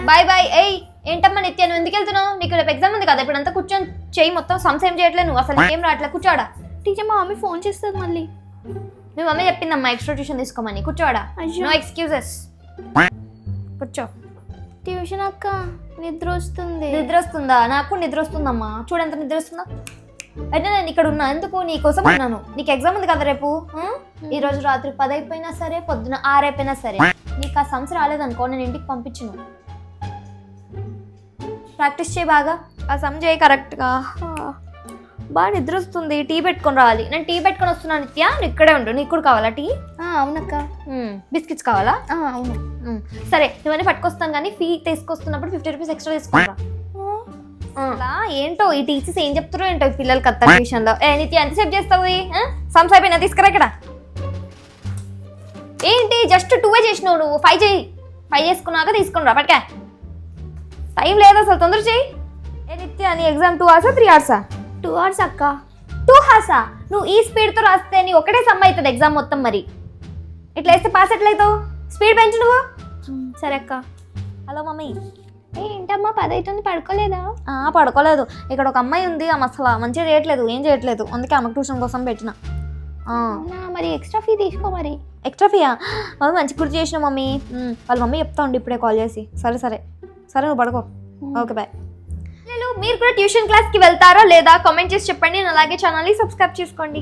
Bye bye. ఏయ్ ఏంటమ్మా నిత్య, నువ్వు ఎందుకు వెళ్తున్నావు? నీకు రేపు ఎగ్జామ్ ఉంది కదా, ఇప్పుడు అంతా కూర్చొని చెయ్యి మొత్తం సంశయం చేయట్లేదు నువ్వు. అసలు ఏం రావట్లేదు, కూర్చోడా. టీచర్ మా మమ్మీ ఫోన్ చేస్తుంది మళ్ళీ. మీ మమ్మీ చెప్పిందమ్మా ఎక్స్ట్రా ట్యూషన్ తీసుకోమని. కూర్చోడా, నో ఎక్స్క్యూజెస్, కూర్చో. ట్యూషన్ అక్క నిద్ర వస్తుంది. నిద్ర వస్తుందా? నాకు నిద్ర వస్తుందమ్మా, చూడంత నిద్ర వస్తుందా. అయితే నేను ఇక్కడ ఉన్నా ఎందుకు? నీ కోసం ఉన్నాను. నీకు ఎగ్జామ్ ఉంది కదా రేపు. ఈ రోజు రాత్రి 10 అయిపోయినా సరే, పొద్దున 6 అయిపోయినా సరే, నీకు ఆ సంవత్సరం రాలేదనుకో నేను ఇంటికి పంపించును. ప్రాక్టీస్ చేయి బాగా, ఆ సమ్ చేయి కరెక్ట్గా. బాగా నిద్ర వస్తుంది, టీ పెట్టుకొని రావాలి. నేను టీ పెట్టుకొని వస్తున్నాను నిత్య, నువ్వు ఇక్కడే ఉండు. నీకు కూడా కావాలా టీ? అవునక్క. బిస్కెట్స్ కావాలా? అవును. సరే ఇవన్నీ పట్టుకొస్తాను, కానీ ఫీ తీసుకొస్తున్నప్పుడు 50 రూపీస్ ఎక్స్ట్రా తీసుకుంటా. అలా ఏంటో ఈ టీచర్స్ ఏం చెప్తారో ఏంటో పిల్లలకి అత్త విషయంలో. నిత్య ఎంతసేపు చేస్తావు? సమ్స్ అయిపోయినా తీసుకురా ఇక్కడ. ఏంటి జస్ట్ 2 చేసినావు నువ్వు, 5 చేయి. 5 చేసుకున్నాక తీసుకుని రా పట్టుకే. టైం లేదు అసలు, తొందర చేయి. నిత్య నీ ఎగ్జామ్ 2 hours 3 hours? 2 hours అక్క. 2 hours? నువ్వు ఈ స్పీడ్తో రాస్తే నీ ఒకటే సమ్ అవుతుంది ఎగ్జామ్ మొత్తం. మరి ఇట్లా వేస్తే పాస్ ఎట్లయితావు? స్పీడ్ పెంచు నువ్వు. సరే అక్క. Hello mummy. ఏంటమ్మా 10 అవుతుంది, పడుకోలేదా? పడుకోలేదు. ఇక్కడ ఒక అమ్మాయి ఉంది, ఆమె అసలు మంచిగా చేయట్లేదు, ఏం చేయట్లేదు. అందుకే ఆమెకు ట్యూషన్ కోసం పెట్టిన. మరి ఎక్స్ట్రా ఫీ తీసుకో. మరి ఎక్స్ట్రా ఫీయా? మమ్మీ మంచి గుర్తు చేసిన మమ్మీ. వాళ్ళ మమ్మీ చెప్తా ఉండి ఇప్పుడే కాల్ చేసి. సరే సరే సరే, నువ్వు పడుకో. Okay bye. మీరు కూడా ట్యూషన్ క్లాస్కి వెళ్తారా లేదా కామెంట్ చేసి చెప్పండి. అలాగే ఛానల్ని సబ్స్క్రైబ్ చేసుకోండి.